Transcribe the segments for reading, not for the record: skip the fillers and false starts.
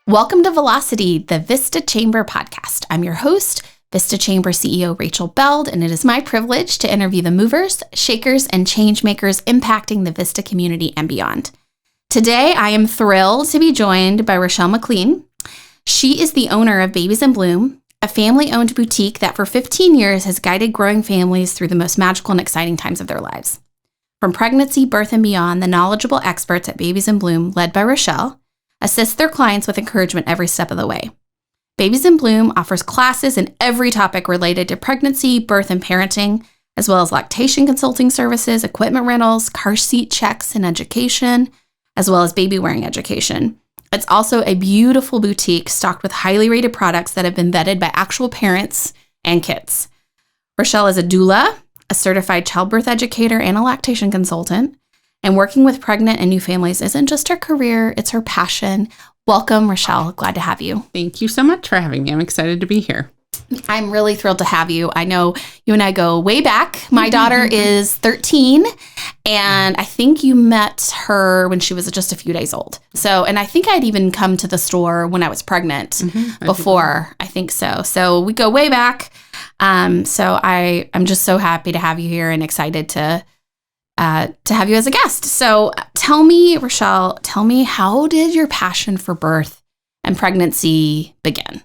Welcome to Velocity, the VISTA Chamber podcast. I'm your host, VISTA Chamber CEO Rachel Beld, and it is my privilege to interview the movers, shakers, and change makers impacting the VISTA community and beyond. Today, I am thrilled to be joined by Rochelle McClean. She is the owner of Babies in Bloom, a family-owned boutique that for 15 years has guided growing families through the most magical and exciting times of their lives. From pregnancy, birth, and beyond, the knowledgeable experts at Babies in Bloom, led by Rochelle, assist their clients with encouragement every step of the way. Babies in Bloom offers classes in every topic related to pregnancy, birth, and parenting, as well as lactation consulting services, equipment rentals, car seat checks and education, as well as baby wearing education. It's also a beautiful boutique stocked with highly rated products that have been vetted by actual parents and kids. Rochelle is a doula, a certified childbirth educator, and a lactation consultant. And working with pregnant and new families isn't just her career, it's her passion. Welcome, Rochelle. Glad to have you. Thank you so much for having me. I'm excited to be here. I'm really thrilled to have you. I know you and I go way back. My daughter is 13, and I think you met her when she was just a few days old. And I think I'd even come to the store when I was pregnant before. I think so. So we go way back. So I'm just so happy to have you here and excited to have you as a guest. So tell me, Rochelle, how did your passion for birth and pregnancy begin?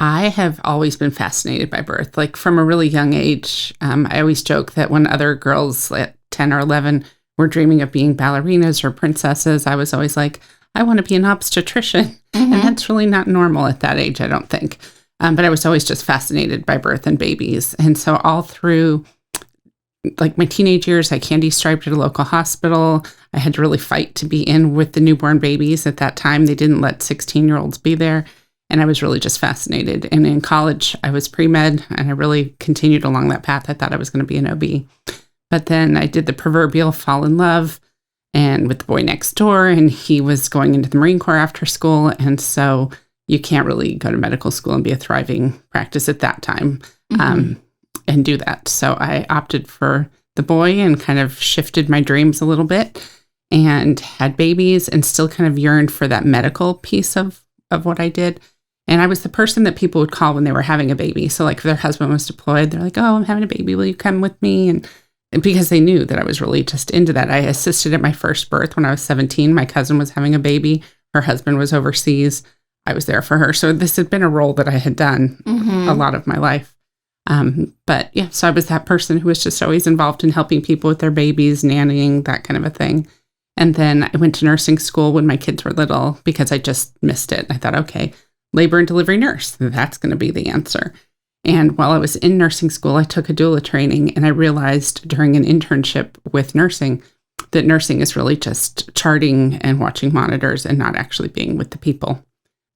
I have always been fascinated by birth. Like from a really young age, I always joke that when other girls at 10 or 11 were dreaming of being ballerinas or princesses, I was always like, I want to be an obstetrician. And that's really not normal at that age, I don't think. But I was always just fascinated by birth and babies. And so all through like my teenage years, I candy striped at a local hospital. I had to really fight to be in with the newborn babies. At that time, they didn't let 16-year-olds be there. And I was really just fascinated. And in college, I was pre-med, and I really continued along that path. I thought I was going to be an OB. But then I did the proverbial fall in love and with the boy next door, and he was going into the Marine Corps after school. And so you can't really go to medical school and be a thriving practice at that time. And do that. So I opted for the boy and kind of shifted my dreams a little bit and had babies and still kind of yearned for that medical piece of what I did. And I was the person that people would call when they were having a baby. So like if their husband was deployed, they're like, oh, I'm having a baby. Will you come with me? And because they knew that I was really just into that. I assisted at my first birth when I was 17. My cousin was having a baby. Her husband was overseas. I was there for her. So this had been a role that I had done a lot of my life. But yeah, so I was that person who was just always involved in helping people with their babies, nannying, that kind of a thing. And then I went to nursing school when my kids were little because I just missed it. I thought, okay, labor and delivery nurse, that's going to be the answer. And while I was in nursing school, I took a doula training, and I realized during an internship with nursing that nursing is really just charting and watching monitors and not actually being with the people.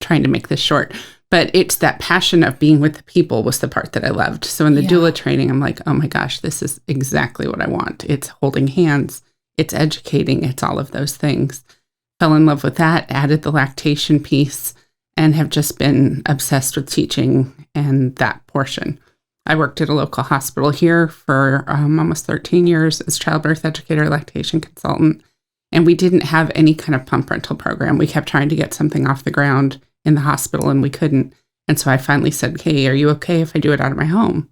Trying to make this short. But it's that passion of being with the people was the part that I loved. So in the doula training, I'm like, oh my gosh, this is exactly what I want. It's holding hands, it's educating, it's all of those things. Fell in love with that, added the lactation piece, and have just been obsessed with teaching and that portion. I worked at a local hospital here for almost 13 years as childbirth educator, lactation consultant. And we didn't have any kind of pump rental program. We kept trying to get something off the ground in the hospital, and we couldn't. And so I finally said, hey, are you okay if I do it out of my home?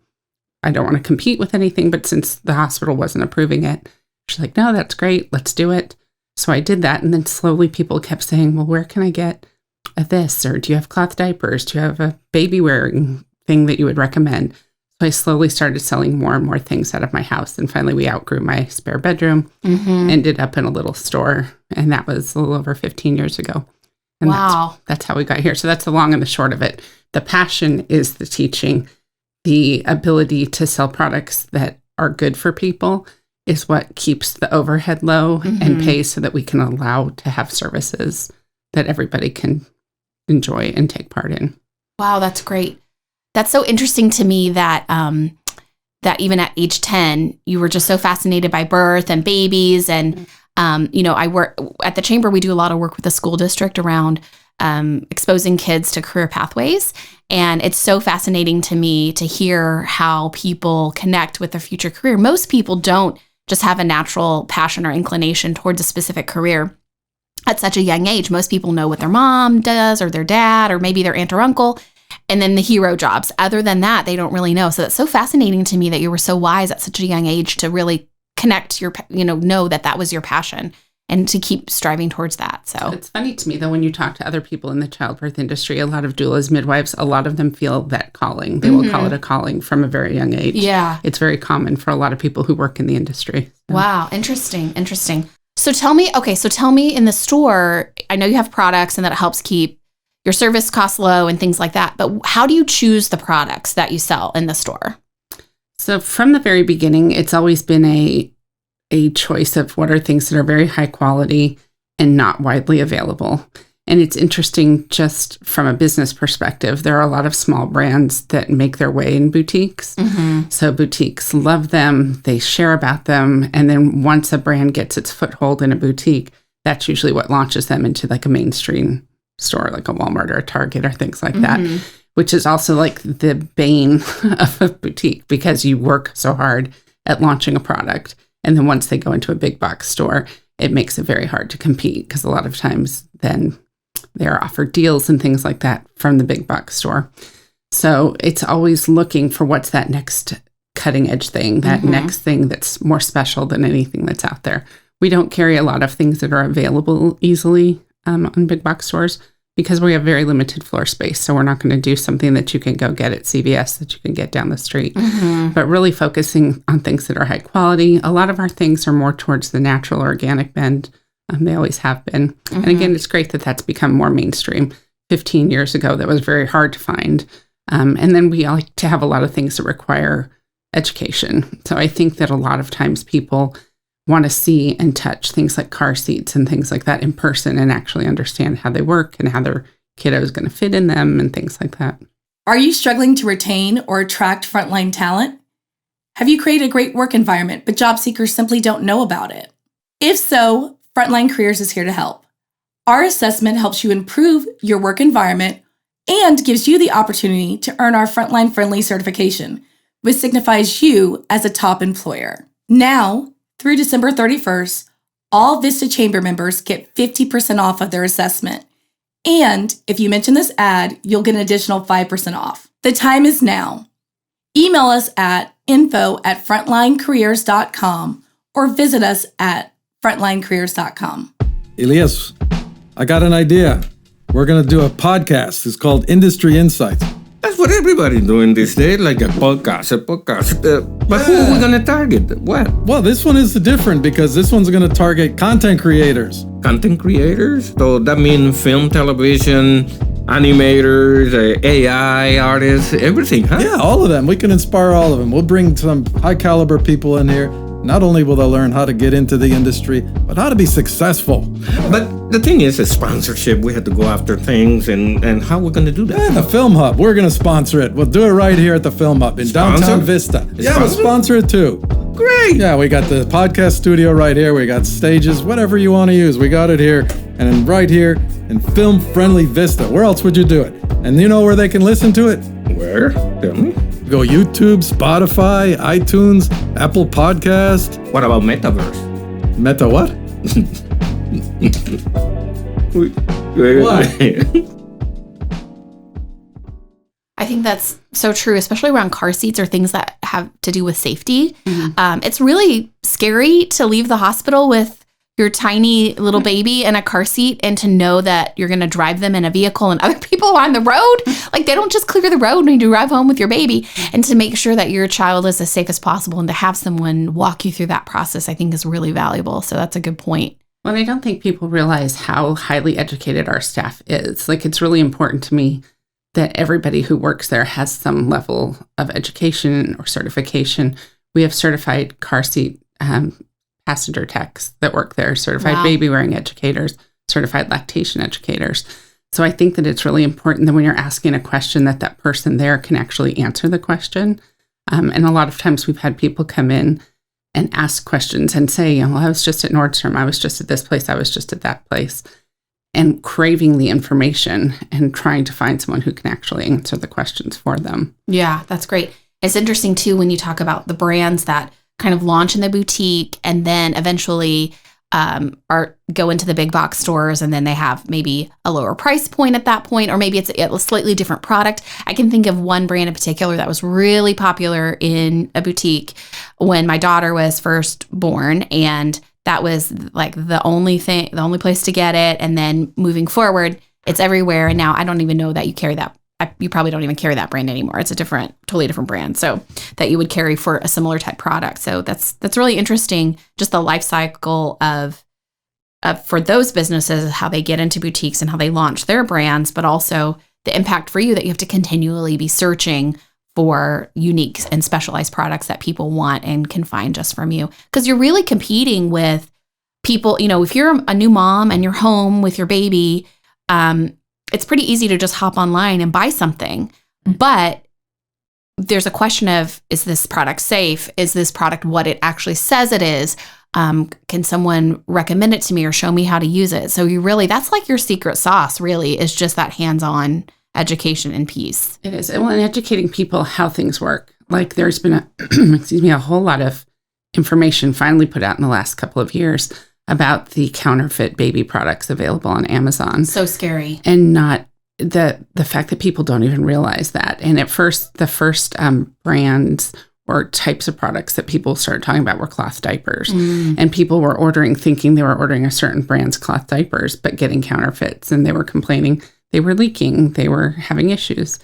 I don't want to compete with anything, but since the hospital wasn't approving it, she's like, no, that's great. Let's do it. So I did that. And then slowly people kept saying, well, where can I get this? Or do you have cloth diapers? Do you have a baby wearing thing that you would recommend? So I slowly started selling more and more things out of my house. And finally we outgrew my spare bedroom, ended up in a little store. And that was a little over 15 years ago. And wow. That's how we got here. So that's the long and the short of it. The passion is the teaching. The ability to sell products that are good for people is what keeps the overhead low and pays so that we can allow to have services that everybody can enjoy and take part in. Wow, that's great. That's so interesting to me that that even at age 10, you were just so fascinated by birth and babies and I work at the chamber. We do a lot of work with the school district around exposing kids to career pathways. And it's so fascinating to me to hear how people connect with their future career. Most people don't just have a natural passion or inclination towards a specific career. at such a young age. Most people know what their mom does or their dad or maybe their aunt or uncle, and then the hero jobs. Other than that, they don't really know. So that's so fascinating to me that you were so wise at such a young age to really connect your, know that that was your passion and to keep striving towards that. So it's funny to me, though, when you talk to other people in the childbirth industry, a lot of doulas, midwives, a lot of them feel that calling. They will call it a calling from a very young age. Yeah. It's very common for a lot of people who work in the industry. So. Wow. Interesting. So tell me in the store, I know you have products and that it helps keep your service costs low and things like that, but how do you choose the products that you sell in the store? So from the very beginning, it's always been a choice of what are things that are very high quality and not widely available. And it's interesting just from a business perspective, there are a lot of small brands that make their way in boutiques. Mm-hmm. So boutiques love them, they share about them. And then once a brand gets its foothold in a boutique, that's usually what launches them into like a mainstream store, like a Walmart or a Target or things like that, which is also like the bane of a boutique because you work so hard at launching a product. And then once they go into a big box store, it makes it very hard to compete because a lot of times then they're offered deals and things like that from the big box store. So it's always looking for what's that next cutting edge thing, that next thing that's more special than anything that's out there. We don't carry a lot of things that are available easily on big box stores because we have very limited floor space. So we're not going to do something that you can go get at CVS that you can get down the street, but really focusing on things that are high quality. A lot of our things are more towards the natural organic bend. They always have been. And again, it's great that that's become more mainstream. 15 years ago, that was very hard to find. And then we like to have a lot of things that require education. So I think that a lot of times people want to see and touch things like car seats and things like that in person and actually understand how they work and how their kiddo is going to fit in them and things like that. Are you struggling to retain or attract frontline talent? Have you created a great work environment, but job seekers simply don't know about it? If so, Frontline Careers is here to help. Our assessment helps you improve your work environment and gives you the opportunity to earn our Frontline Friendly certification, which signifies you as a top employer. Now, through December 31st, all VISTA Chamber members get 50% off of their assessment. And if you mention this ad, you'll get an additional 5% off. The time is now. Email us at info@frontlinecareers.com or visit us at frontlinecareers.com. Elias, I got an idea. We're going to do a podcast. It's called Industry Insights. That's what everybody's doing these days, like a podcast. But who are we going to target? What? Well, this one is different because this one's going to target content creators. Content creators? So that means film, television, animators, AI artists, everything, huh? Yeah, all of them. We can inspire all of them. We'll bring some high caliber people in here. Not only will they learn how to get into the industry, but how to be successful. But the thing is, a sponsorship, we have to go after things, and how we're going to do that? Yeah, the Film Hub. We're going to sponsor it. We'll do it right here at the Film Hub in downtown Vista. Yeah, we'll sponsor it too. Great. Yeah, we got the podcast studio right here. We got stages, whatever you want to use. We got it here. And then right here in film-friendly Vista. Where else would you do it? And you know where they can listen to it? Where? Tell me. Go YouTube, Spotify, iTunes, Apple Podcast. What about Metaverse? Meta what? What? I think that's so true, especially around car seats or things that have to do with safety. It's really scary to leave the hospital with your tiny little baby in a car seat and to know that you're going to drive them in a vehicle and other people on the road. Like they don't just clear the road when you drive home with your baby. And to make sure that your child is as safe as possible and to have someone walk you through that process, I think is really valuable. So that's a good point. Well, I don't think people realize how highly educated our staff is. Like it's really important to me that everybody who works there has some level of education or certification. We have certified car seat passenger techs that work there, certified baby wearing educators, certified lactation educators. So I think that it's really important that when you're asking a question that that person there can actually answer the question. And a lot of times we've had people come in and ask questions and say, I was just at Nordstrom, I was just at this place, I was just at that place, and craving the information and trying to find someone who can actually answer the questions for them. Yeah, that's great. It's interesting too when you talk about the brands that kind of launch in the boutique and then eventually are go into the big box stores and then they have maybe a lower price point at that point, or maybe it's a slightly different product. I can think of one brand in particular that was really popular in a boutique when my daughter was first born, and that was like the only place to get it. And then moving forward, it's everywhere. And now I don't even know that you carry that. You probably don't even carry that brand anymore. It's a totally different brand. So that you would carry for a similar type product. So that's really interesting. Just the life cycle of for those businesses, how they get into boutiques and how they launch their brands, but also the impact for you that you have to continually be searching for unique and specialized products that people want and can find just from you. Because you're really competing with people, if you're a new mom and you're home with your baby, it's pretty easy to just hop online and buy something. But there's a question of, is this product safe? Is this product what it actually says it is? Can someone recommend it to me or show me how to use it? So that's like your secret sauce, really, is just that hands-on education and piece. It is. Well, and educating people how things work. Like there's been a whole lot of information finally put out in the last couple of years about the counterfeit baby products available on Amazon. So scary. And not the fact that people don't even realize that. And at first, the first brands or types of products that people started talking about were cloth diapers. And people were ordering, thinking they were ordering a certain brand's cloth diapers, but getting counterfeits. And they were complaining they were leaking, they were having issues.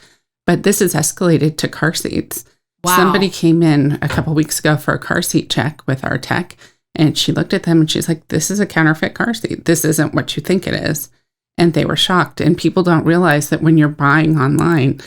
But this has escalated to car seats. Wow. Somebody came in a couple weeks ago for a car seat check with our tech. And she looked at them and she's like, this is a counterfeit car seat. This isn't what you think it is. And they were shocked. And people don't realize that when you're buying online,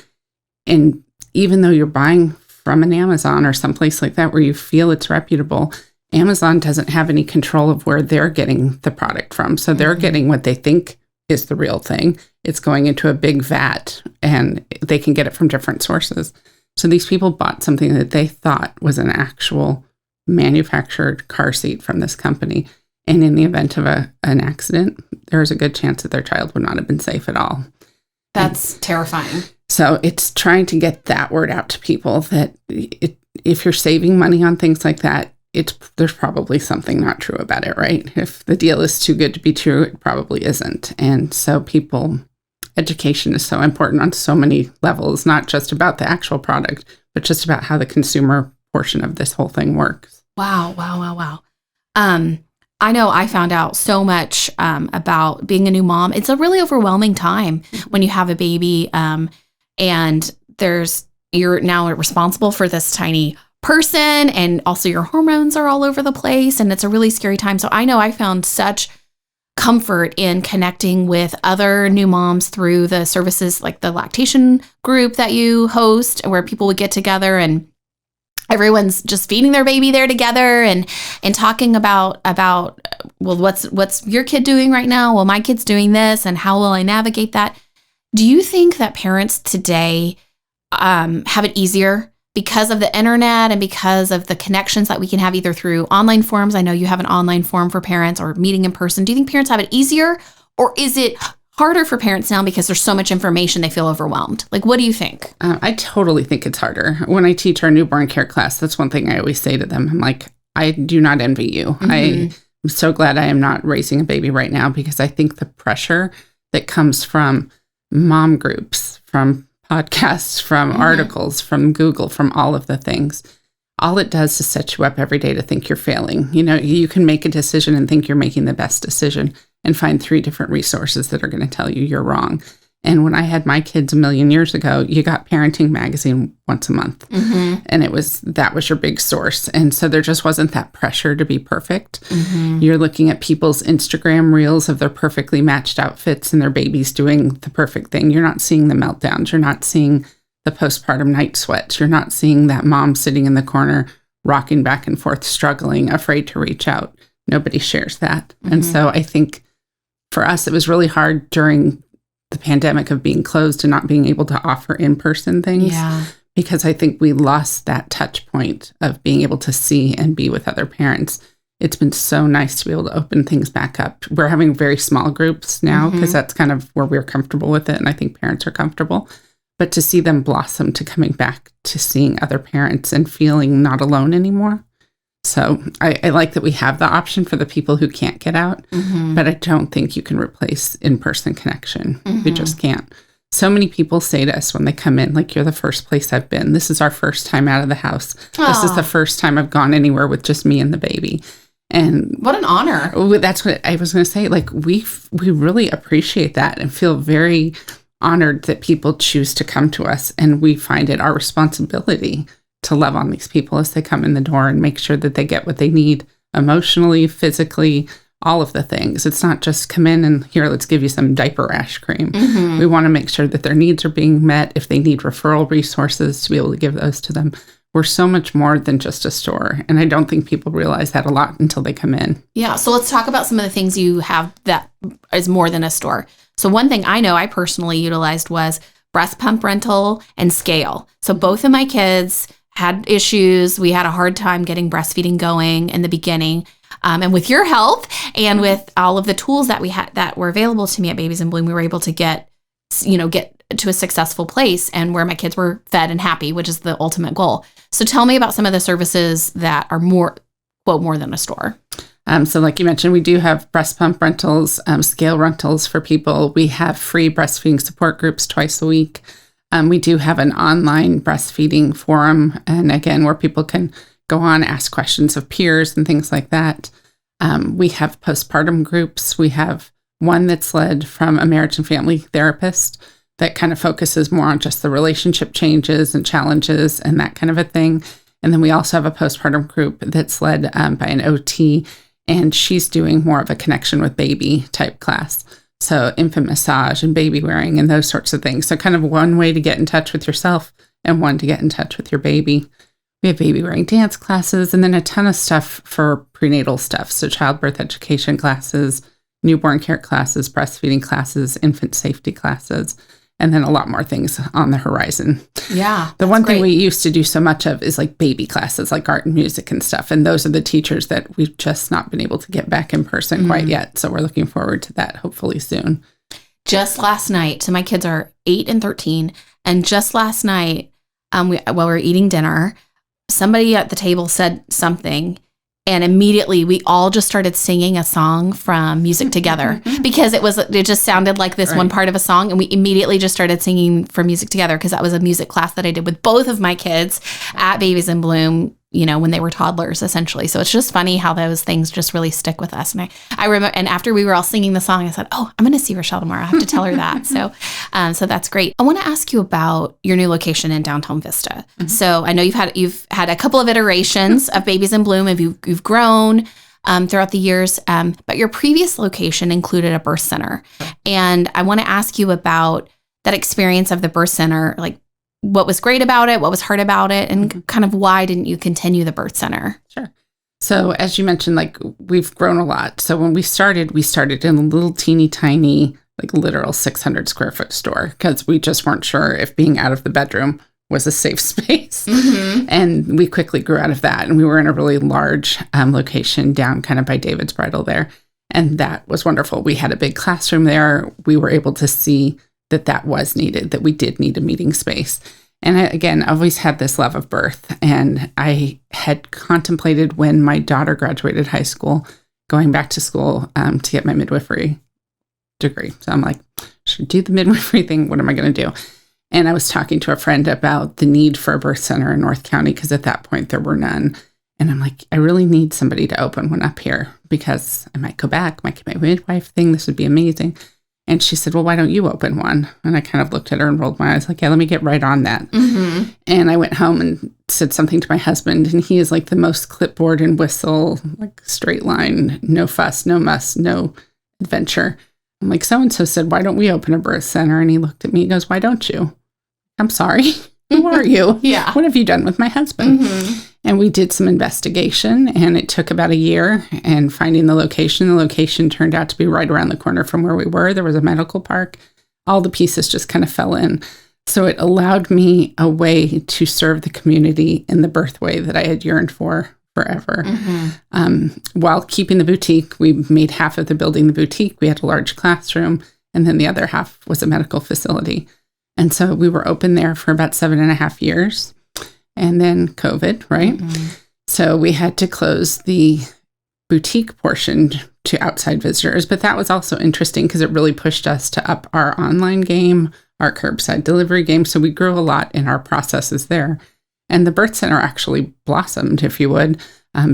and even though you're buying from an Amazon or someplace like that where you feel it's reputable, Amazon doesn't have any control of where they're getting the product from. So they're getting what they think is the real thing. It's going into a big vat and they can get it from different sources. So these people bought something that they thought was an actual manufactured car seat from this company. And in the event of an accident, there's a good chance that their child would not have been safe at all. That's terrifying. So it's trying to get that word out to people that if you're saving money on things like that, there's probably something not true about it, right? If the deal is too good to be true, it probably isn't. And so education is so important on so many levels, not just about the actual product, but just about how the consumer portion of this whole thing works. Wow. I know I found out so much about being a new mom. It's a really overwhelming time when you have a baby, and you're now responsible for this tiny person, and also your hormones are all over the place, and it's a really scary time. So I know I found such comfort in connecting with other new moms through the services like the lactation group that you host, where people would get together and everyone's just feeding their baby there together and talking about, well, what's your kid doing right now? Well, my kid's doing this, and how will I navigate that? Do you think that parents today have it easier because of the internet and because of the connections that we can have either through online forums? I know you have an online forum for parents, or meeting in person. Do you think parents have it easier, or is it harder for parents now because there's so much information they feel overwhelmed? Like, what do you think? I totally think it's harder. When I teach our newborn care class, that's one thing I always say to them. I'm like, I do not envy you. I'm so glad I am not raising a baby right now, because I think the pressure that comes from mom groups, from podcasts, from articles, from Google, from all of the things, all it does is set you up every day to think you're failing. You can make a decision and think you're making the best decision, and find 3 different resources that are going to tell you you're wrong. And when I had my kids a million years ago, you got Parenting Magazine once a month. And that was your big source. And so there just wasn't that pressure to be perfect. You're looking at people's Instagram reels of their perfectly matched outfits and their babies doing the perfect thing. You're not seeing the meltdowns. You're not seeing the postpartum night sweats. You're not seeing that mom sitting in the corner, rocking back and forth, struggling, afraid to reach out. Nobody shares that. And so I think for us, it was really hard during the pandemic of being closed and not being able to offer in-person things, because I think we lost that touch point of being able to see and be with other parents. It's been so nice to be able to open things back up. We're having very small groups now because that's kind of where we're comfortable with it, and I think parents are comfortable. But to see them blossom to coming back to seeing other parents and feeling not alone anymore, So I like that we have the option for the people who can't get out, but I don't think you can replace in-person connection. You just can't. So many people say to us when they come in, like, you're the first place I've been. This is our first time out of the house. Aww. This is the first time I've gone anywhere with just me and the baby. And what an honor. That's what I was going to say. Like, we really appreciate that and feel very honored that people choose to come to us. And we find it our responsibility to love on these people as they come in the door and make sure that they get what they need emotionally, physically, all of the things. It's not just come in and here, let's give you some diaper rash cream. We want to make sure that their needs are being met. If they need referral resources, to be able to give those to them. We're so much more than just a store. And I don't think people realize that a lot until they come in. Yeah. So let's talk about some of the things you have that is more than a store. So one thing I know I personally utilized was breast pump rental and scale. So both of my kids had issues. We had a hard time getting breastfeeding going in the beginning. And with your help and with all of the tools that we had that were available to me at Babies in Bloom, we were able to get to a successful place and where my kids were fed and happy, which is the ultimate goal. So tell me about some of the services that are more, quote, more than a store. So like you mentioned, we do have breast pump rentals, scale rentals for people. We have free breastfeeding support groups twice a week. We do have an online breastfeeding forum, and again, where people can go on, ask questions of peers and things like that. We have postpartum groups. We have one that's led from a marriage and family therapist that kind of focuses more on just the relationship changes and challenges and that kind of a thing. And then we also have a postpartum group that's led by an OT, and she's doing more of a connection with baby type class. So infant massage and baby wearing and those sorts of things. So kind of one way to get in touch with yourself and one to get in touch with your baby. We have baby wearing dance classes and then a ton of stuff for prenatal stuff. So childbirth education classes, newborn care classes, breastfeeding classes, infant safety classes, and then a lot more things on the horizon. Yeah. The one thing we used to do so much of is like baby classes, like art and music and stuff. And those are the teachers that we've just not been able to get back in person quite yet. So we're looking forward to that hopefully soon. Just last night, so my kids are 8 and 13. And just last night, while we were eating dinner, somebody at the table said something. And immediately we all just started singing a song from Music Together because it just sounded like this one part of a song. And we immediately just started singing from Music Together because that was a music class that I did with both of my kids at Babies in Bloom, when they were toddlers, essentially. So it's just funny how those things just really stick with us. And I remember, and after we were all singing the song, I said, oh, I'm going to see Rochelle tomorrow. I have to tell her that. So that's great. I want to ask you about your new location in downtown Vista. So I know you've had a couple of iterations of Babies in Bloom. You've grown throughout the years, but your previous location included a birth center. And I want to ask you about that experience of the birth center, like what was great about it, what was hard about it, and kind of why didn't you continue the birth center? Sure. So as you mentioned, like we've grown a lot. So when we started in a little teeny tiny, like literal 600 square foot store because we just weren't sure if being out of the bedroom was a safe space. And we quickly grew out of that. And we were in a really large location down kind of by David's Bridal there. And that was wonderful. We had a big classroom there. We were able to see that was needed, that we did need a meeting space. And I always had this love of birth. And I had contemplated when my daughter graduated high school, going back to school to get my midwifery degree. So I'm like, should do the midwifery thing. What am I going to do? And I was talking to a friend about the need for a birth center in North County because at that point there were none. And I'm like, I really need somebody to open one up here because I might go back, might get my midwife thing. This would be amazing. And she said, well, why don't you open one? And I kind of looked at her and rolled my eyes like, yeah, let me get right on that. And I went home and said something to my husband. And he is like the most clipboard and whistle, like straight line, no fuss, no muss, no adventure. I'm like, so-and-so said, why don't we open a birth center? And he looked at me, he goes, why don't you? I'm sorry. Who are you? Yeah. What have you done with my husband? And we did some investigation, and it took about a year and finding the location. The location turned out to be right around the corner from where we were. There was a medical park. All the pieces just kind of fell in. So it allowed me a way to serve the community in the birth way that I had yearned for forever. While keeping the boutique, we made half of the building the boutique. We had a large classroom, and then the other half was a medical facility. And so we were open there for about 7.5 years. And then COVID, right? So we had to close the boutique portion to outside visitors, but that was also interesting because it really pushed us to up our online game, our curbside delivery game. So we grew a lot in our processes there. And the birth center actually blossomed, if you would,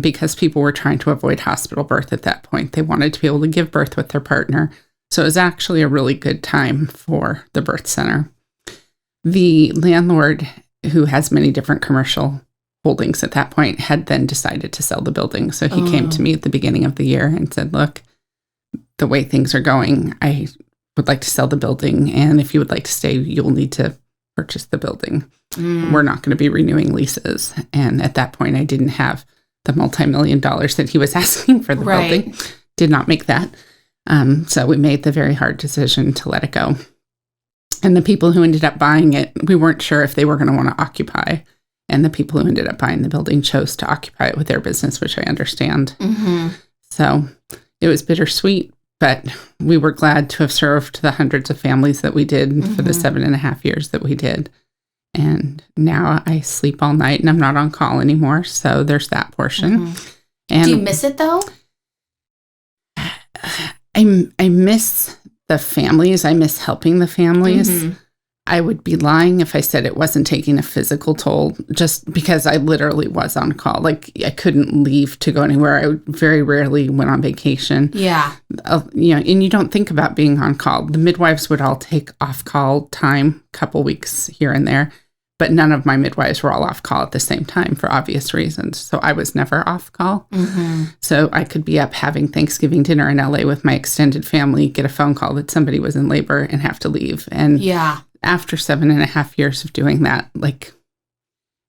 because people were trying to avoid hospital birth at that point. They wanted to be able to give birth with their partner. So it was actually a really good time for the birth center. The landlord, who has many different commercial holdings at that point, had then decided to sell the building. So he came to me at the beginning of the year and said, look, the way things are going, I would like to sell the building. And if you would like to stay, you'll need to purchase the building. We're not going to be renewing leases. And at that point, I didn't have the multi-million dollars that he was asking for the building. Did not make that. So we made the very hard decision to let it go. And the people who ended up buying it, we weren't sure if they were going to want to occupy. And the people who ended up buying the building chose to occupy it with their business, which I understand. So it was bittersweet, but we were glad to have served the hundreds of families that we did for the 7.5 years that we did. And now I sleep all night and I'm not on call anymore. So there's that portion. And do you miss it though? I miss the families. I miss helping the families. I would be lying if I said it wasn't taking a physical toll, just because I literally was on call. Like, I couldn't leave to go anywhere. I very rarely went on vacation. Yeah. And you don't think about being on call. The midwives would all take off-call time, a couple weeks here and there, but none of my midwives were all off call at the same time for obvious reasons. So I was never off call. So I could be up having Thanksgiving dinner in LA with my extended family, get a phone call that somebody was in labor and have to leave. And after 7.5 years of doing that, like,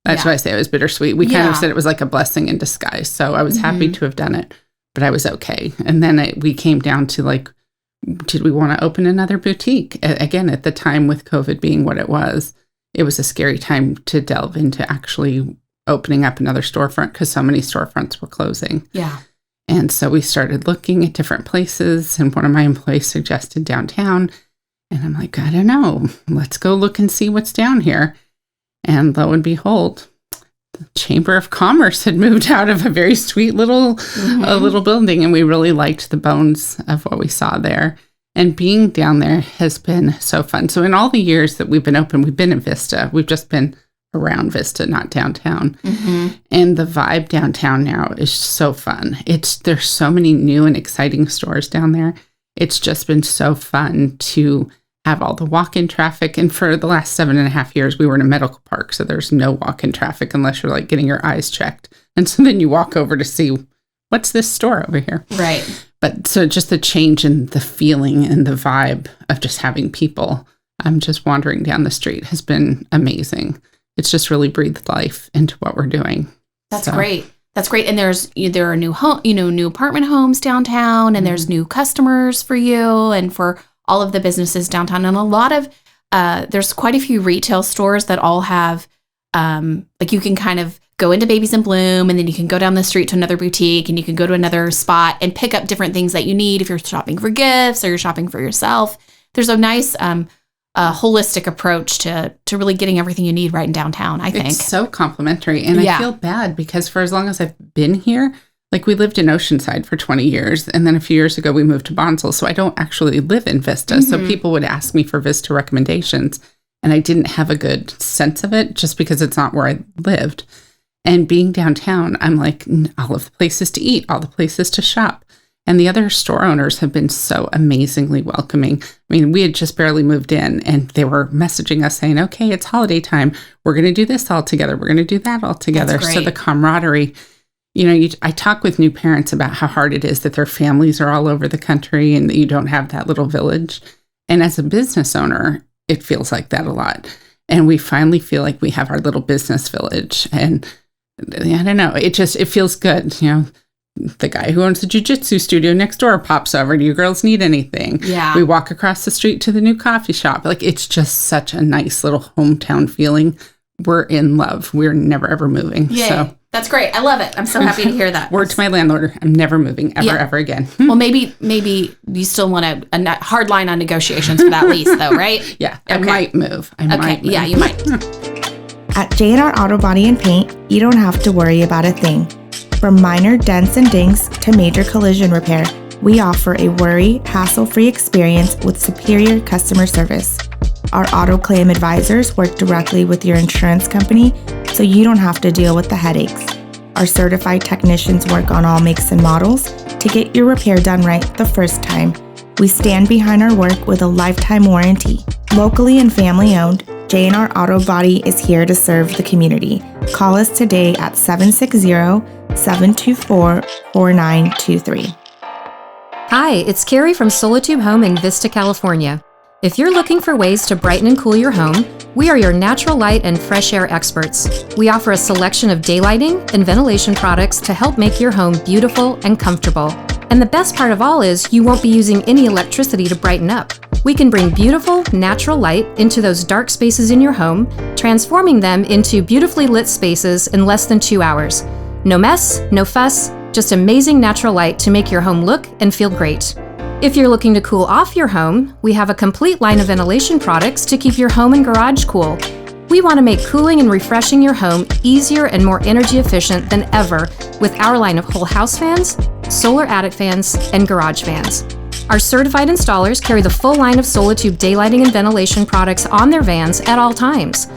that's why I say it was bittersweet. We kind of said it was like a blessing in disguise. So I was happy to have done it, but I was okay. And then we came down to like, did we want to open another boutique? Again, at the time with COVID being what it was a scary time to delve into actually opening up another storefront because so many storefronts were closing. And so we started looking at different places, and one of my employees suggested downtown. And I'm like, I don't know, let's go look and see what's down here. And lo and behold, the Chamber of Commerce had moved out of a very sweet little building, and we really liked the bones of what we saw there. And being down there has been so fun. So in all the years that we've been open, we've been in VISTA. We've just been around VISTA, not downtown. And the vibe downtown now is so fun. There's so many new and exciting stores down there. It's just been so fun to have all the walk-in traffic. And for the last 7.5 years, we were in a medical park. So there's no walk-in traffic unless you're like getting your eyes checked. And so then you walk over to see, what's this store over here? But so just the change in the feeling and the vibe of just having people just wandering down the street has been amazing. It's just really breathed life into what we're doing. That's great. That's great. And there are new new apartment homes downtown, and there's new customers for you and for all of the businesses downtown. And a lot of there's quite a few retail stores that all have like, you can kind of go into Babies in Bloom, and then you can go down the street to another boutique, and you can go to another spot and pick up different things that you need if you're shopping for gifts or you're shopping for yourself. There's a nice holistic approach to really getting everything you need right in downtown, I think. It's so complimentary. And I feel bad because for as long as I've been here, like, we lived in Oceanside for 20 years. And then a few years ago, we moved to Bonsall. So I don't actually live in VISTA. So people would ask me for VISTA recommendations. And I didn't have a good sense of it just because it's not where I lived. And being downtown, I'm like, all of the places to eat, all the places to shop. And the other store owners have been so amazingly welcoming. I mean, we had just barely moved in, and they were messaging us saying, okay, it's holiday time. We're going to do this all together. We're going to do that all together. So the camaraderie, I talk with new parents about how hard it is that their families are all over the country and that you don't have that little village. And as a business owner, it feels like that a lot. And we finally feel like we have our little business village. And I don't know, it feels good. The guy who owns the Jiu-Jitsu studio next door pops over. Do you girls need anything? We walk across the street to the new coffee shop. Like, it's just such a nice little hometown feeling. We're in love. We're never, ever moving. Yay. So that's great. I love it. I'm so happy to hear that. Word to my landlord. I'm never moving ever again. Well, maybe you still want a hard line on negotiations for that lease, though, right? I might move. I might move. Yeah, you might. At J&R Auto Body and Paint, you don't have to worry about a thing. From minor dents and dings to major collision repair, we offer a worry, hassle-free experience with superior customer service. Our auto claim advisors work directly with your insurance company, so you don't have to deal with the headaches. Our certified technicians work on all makes and models to get your repair done right the first time. We stand behind our work with a lifetime warranty. Locally and family-owned, J&R Auto Body is here to serve the community. Call us today at 760-724-4923. Hi, it's Carrie from SOLATUBE Home in VISTA, California. If you're looking for ways to brighten and cool your home, we are your natural light and fresh air experts. We offer a selection of daylighting and ventilation products to help make your home beautiful and comfortable. And the best part of all is you won't be using any electricity to brighten up. We can bring beautiful, natural light into those dark spaces in your home, transforming them into beautifully lit spaces in less than 2 hours. No mess, no fuss, just amazing natural light to make your home look and feel great. If you're looking to cool off your home, we have a complete line of ventilation products to keep your home and garage cool. We want to make cooling and refreshing your home easier and more energy efficient than ever with our line of whole house fans, solar attic fans, and garage fans. Our certified installers carry the full line of SOLATUBE daylighting and ventilation products on their vans at all times.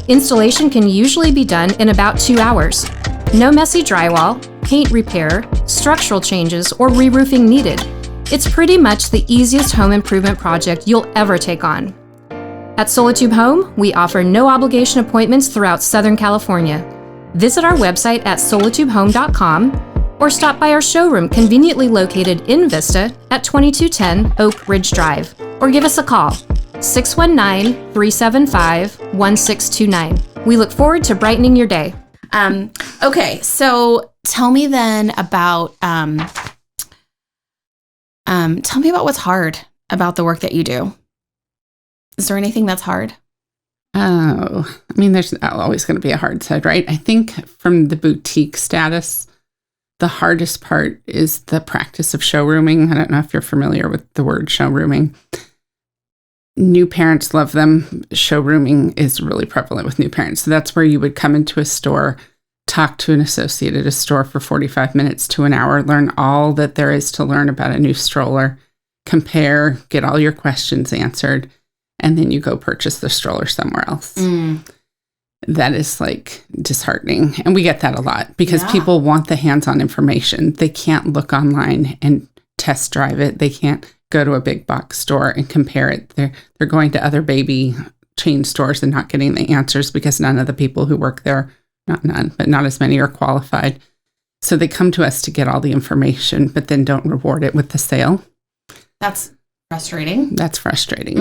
Installation can usually be done in about 2 hours. No messy drywall, paint repair, structural changes, or re-roofing needed. It's pretty much the easiest home improvement project you'll ever take on. At SOLATUBE Home, we offer no obligation appointments throughout Southern California. Visit our website at solatubehome.com or stop by our showroom conveniently located in VISTA at 2210 Oak Ridge Drive, or give us a call, 619-375-1629. We look forward to brightening your day. Okay, so tell me then about tell me about what's hard about the work that you do. Is there anything that's hard? Oh, I mean, there's always going to be a hard side, right? I think from the boutique status, the hardest part is the practice of showrooming. I don't know if you're familiar with the word showrooming. New parents love them. Showrooming is really prevalent with new parents. So that's where you would come into a store, talk to an associate at a store for 45 minutes to an hour, learn all that there is to learn about a new stroller, compare, get all your questions answered, and then you go purchase the stroller somewhere else. That is like disheartening. And we get that a lot because people want the hands-on information. They can't look online and test drive it. They can't go to a big box store and compare it. They're going to other baby chain stores and not getting the answers because none of the people who work there, not none, but not as many are qualified. So they come to us to get all the information, but then don't reward it with the sale. That's frustrating. That's frustrating.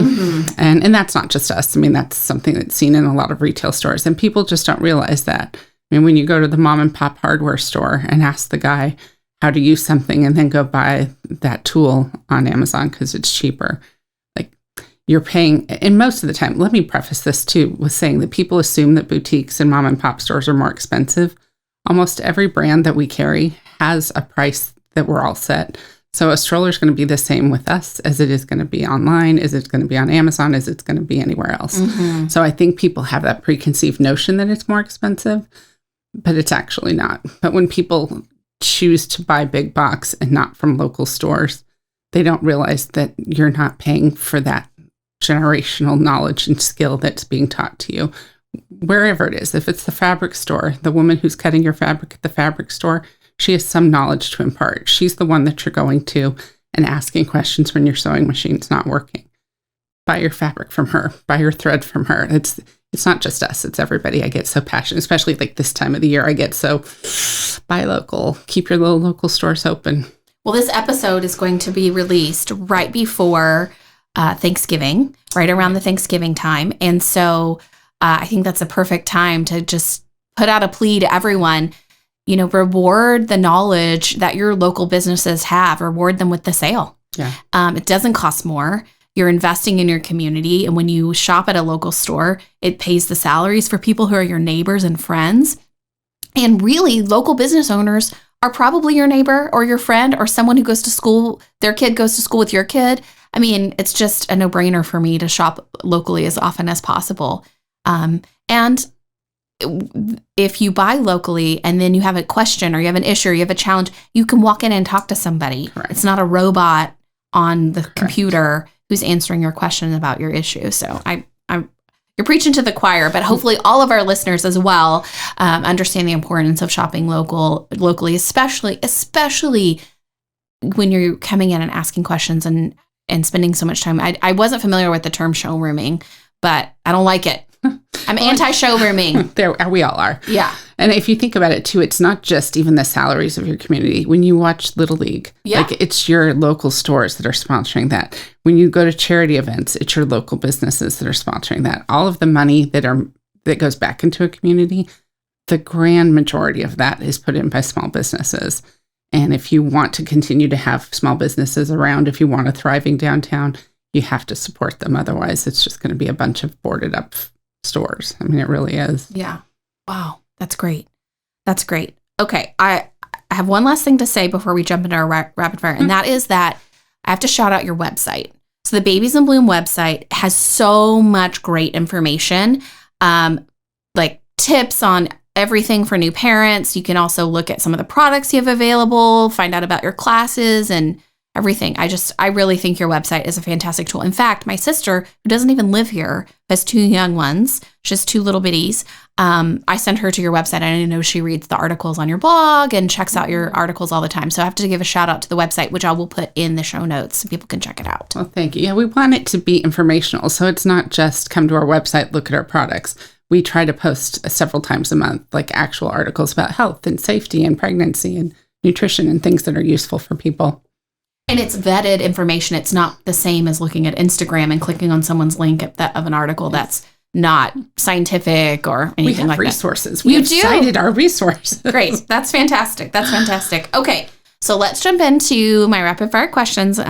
And that's not just us. I mean, that's something that's seen in a lot of retail stores, and people just don't realize that. I mean, when you go to the mom and pop hardware store and ask the guy how to use something and then go buy that tool on Amazon because it's cheaper, like you're paying, and most of the time, let me preface this too with saying that people assume that boutiques and mom and pop stores are more expensive. Almost every brand that we carry has a price that we're all set. So a stroller is going to be the same with us as it is going to be online, as it's going to be on Amazon, as it's going to be anywhere else. So I think people have that preconceived notion that it's more expensive, but it's actually not. But when people choose to buy big box and not from local stores, they don't realize that you're not paying for that generational knowledge and skill that's being taught to you. Wherever it is, if it's the fabric store, the woman who's cutting your fabric at the fabric store, she has some knowledge to impart. She's the one that you're going to and asking questions when your sewing machine's not working. Buy your fabric from her. Buy your thread from her. It's not just us. It's everybody. I get so passionate, especially like this time of the year. I get so buy local. Keep your little local stores open. Well, this episode is going to be released right before Thanksgiving, right around the Thanksgiving time. And so I think that's a perfect time to just put out a plea to everyone. You know, reward the knowledge that your local businesses have. Reward them with the sale. Yeah. It doesn't cost more. You're investing in your community. And when you shop at a local store, it pays the salaries for people who are your neighbors and friends. And really, local business owners are probably your neighbor or your friend or someone who goes to school. Their kid goes to school with your kid. I mean, it's just a no-brainer for me to shop locally as often as possible. And if you buy locally and then you have a question or you have an issue or you have a challenge, you can walk in and talk to somebody. Correct. It's not a robot on the computer who's answering your question about your issue. So you're preaching to the choir, but hopefully all of our listeners as well understand the importance of shopping locally, especially when you're coming in and asking questions and spending so much time. I wasn't familiar with the term showrooming, but I don't like it. I'm anti-showrooming. We all are. Yeah. And if you think about it too, it's not just even the salaries of your community. When you watch Little League, like it's your local stores that are sponsoring that. When you go to charity events, it's your local businesses that are sponsoring that. All of the money that goes back into a community, the grand majority of that is put in by small businesses. And if you want to continue to have small businesses around, if you want a thriving downtown, you have to support them. Otherwise, it's just going to be a bunch of boarded up stores. I mean, it really is. Yeah. Wow. That's great. That's great. Okay. I have one last thing to say before we jump into our rapid fire, and that is that I have to shout out your website. So the Babies in Bloom website has so much great information, like tips on everything for new parents. You can also look at some of the products you have available, find out about your classes and everything. I really think your website is a fantastic tool. In fact, my sister, who doesn't even live here, has 2 young ones. She has 2 little bitties. I send her to your website. I know she reads the articles on your blog and checks out your articles all the time. So I have to give a shout out to the website, which I will put in the show notes so people can check it out. Well, thank you. Yeah, we want it to be informational. So it's not just come to our website, look at our products. We try to post several times a month, like actual articles about health and safety and pregnancy and nutrition and things that are useful for people. And it's vetted information. It's not the same as looking at Instagram and clicking on someone's link of an article that's not scientific or anything like resources. that. We have cited our resources. Great. That's fantastic. That's fantastic. Okay. So let's jump into my rapid fire questions that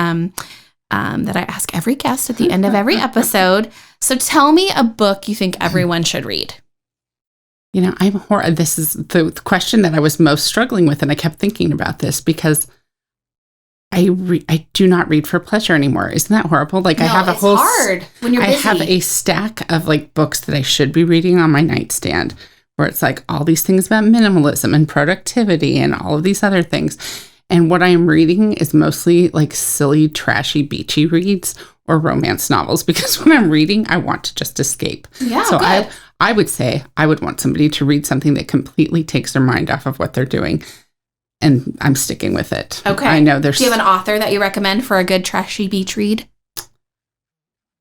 I ask every guest at the end of every episode. So tell me a book you think everyone should read. You know, this is the question that I was most struggling with. And I kept thinking about this because I do not read for pleasure anymore. Isn't that horrible? Like, I have a whole... It's hard when you're busy. I have a stack of like books that I should be reading on my nightstand where it's like all these things about minimalism and productivity and all of these other things. And what I'm reading is mostly like silly, trashy, beachy reads or romance novels because when I'm reading, I want to just escape. Yeah, so good. I would say I would want somebody to read something that completely takes their mind off of what they're doing. And I'm sticking with it. Okay. I know there's... Do you have an author that you recommend for a good trashy beach read?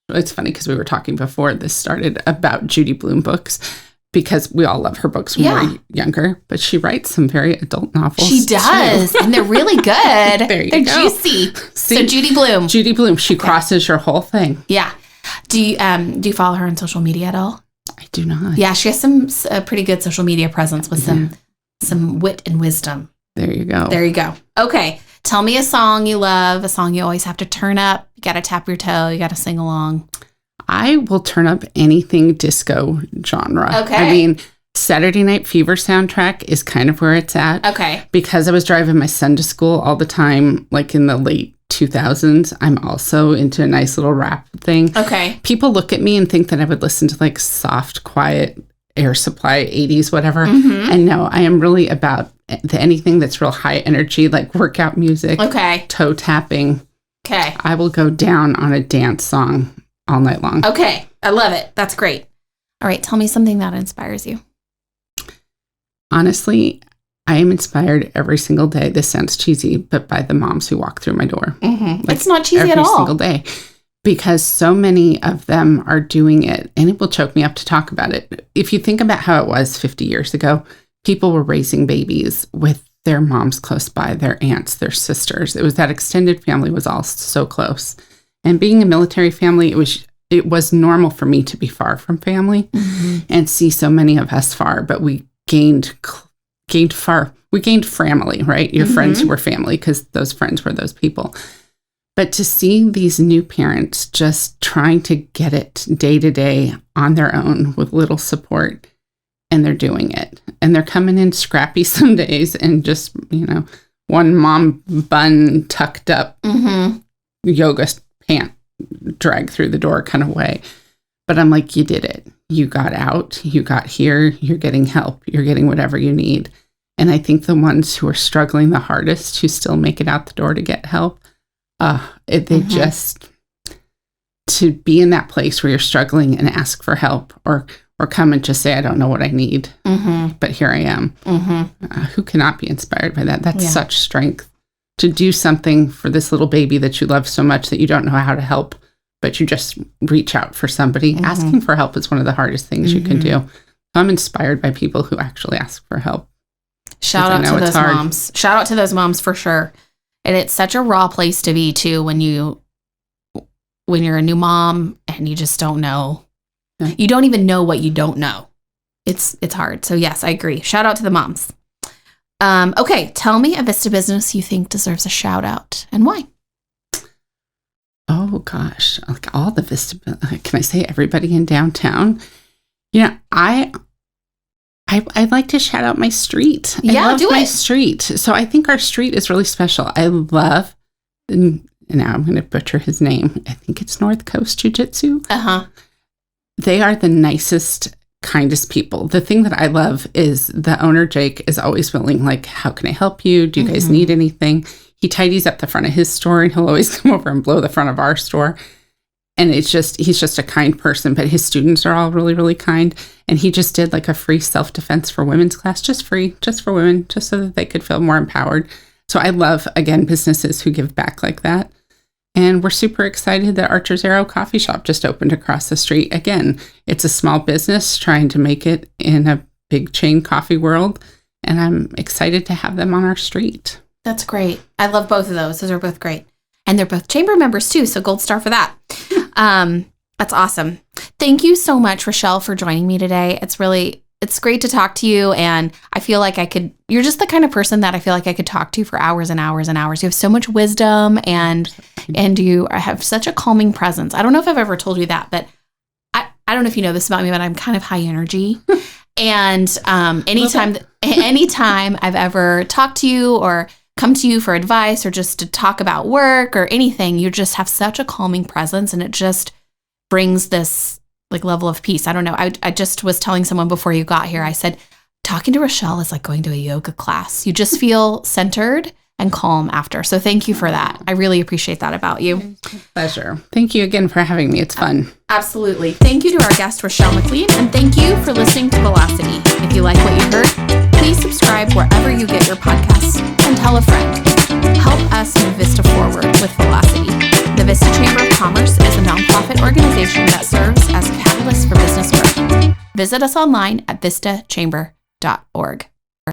It's funny because we were talking before this started about Judy Blume books because we all love her books when we're younger, but she writes some very adult novels. She does, too. And they're really good. They're juicy. See, so Judy Blume. Judy Blume. She crosses your whole thing. Yeah. Do you follow her on social media at all? I do not. Yeah, she has some pretty good social media presence with some wit and wisdom. There you go. There you go. Okay. Tell me a song you love, a song you always have to turn up. You got to tap your toe. You got to sing along. I will turn up anything disco genre. Okay. I mean, Saturday Night Fever soundtrack is kind of where it's at. Okay. Because I was driving my son to school all the time, like in the late 2000s. I'm also into a nice little rap thing. Okay. People look at me and think that I would listen to like soft, quiet Air Supply 80s, whatever. Mm-hmm. And no, I am really about anything that's real high energy, like workout music. Okay. Toe tapping. Okay. I will go down on a dance song all night long. Okay. I love it. That's great. All right. Tell me something that inspires you. Honestly, I am inspired every single day. This sounds cheesy, but by the moms who walk through my door. Mm-hmm. Like it's not cheesy at all. Every single day. Because so many of them are doing it, and it will choke me up to talk about it. If you think about how it was 50 years ago, people were raising babies with their moms close by, their aunts, their sisters. It was that extended family was all so close. And being a military family, it was normal for me to be far from family and see so many of us far, but we gained family, right? Your friends who were family because those friends were those people. But to see these new parents just trying to get it day to day on their own with little support, and they're doing it. And they're coming in scrappy some days and just, one mom bun tucked up yoga pant drag through the door kind of way. But I'm like, you did it. you got out, you got here, you're getting help, you're getting whatever you need. And I think the ones who are struggling the hardest, who still make it out the door to get help, just, to be in that place where you're struggling and ask for help, or come and just say, I don't know what I need, but here I am. Who cannot be inspired by that? That's such strength, to do something for this little baby that you love so much that you don't know how to help, but you just reach out for somebody. Asking for help is one of the hardest things you can do. I'm inspired by people who actually ask for help. Shout out to those moms. Shout out to those moms for sure. And it's such a raw place to be too, when you're a new mom and you just don't know. You don't even know what you don't know. It's hard. So yes, I agree. Shout out to the moms. Okay, tell me a VISTA business you think deserves a shout out and why. Oh gosh, like all the VISTA. Can I say everybody in downtown? I'd like to shout out my street. I love my street. So I think our street is really special. I love, and now I'm going to butcher his name. I think it's North Coast Jiu-Jitsu. They are the nicest, kindest people. The thing that I love is the owner, Jake, is always willing, like, how can I help you? Do you guys need anything? He tidies up the front of his store, and he'll always come over and blow the front of our store. And he's just a kind person, but his students are all really, really kind. And he just did like a free self-defense for women's class, just for women, just so that they could feel more empowered. So I love, again, businesses who give back like that. And we're super excited that Archer's Arrow Coffee Shop just opened across the street. Again, it's a small business trying to make it in a big chain coffee world. And I'm excited to have them on our street. That's great. I love both of those. Those are both great. And they're both chamber members too, so gold star for that. That's awesome. Thank you so much, Rochelle, for joining me today. It's great to talk to you, and I feel like you're just the kind of person that I feel like I could talk to for hours and hours and hours. You have so much wisdom, and you have such a calming presence. I don't know if I've ever told you that, but I don't know if you know this about me, but I'm kind of high energy. And anytime I've ever talked to you or come to you for advice or just to talk about work or anything, you just have such a calming presence, and it just brings this like level of peace. I don't know. I just was telling someone before you got here, I said, talking to Rochelle is like going to a yoga class. You just feel centered and calm after. So thank you for that. I really appreciate that about you. Pleasure. Thank you again for having me. It's fun. Absolutely. Thank you to our guest, Rochelle McClean, and thank you for listening to Velocity. If you like what you heard, please subscribe wherever you get your podcasts and tell a friend. Help us move VISTA forward with Velocity. The VISTA Chamber of Commerce is a nonprofit organization that serves as a catalyst for business growth. Visit us online at vistachamber.org.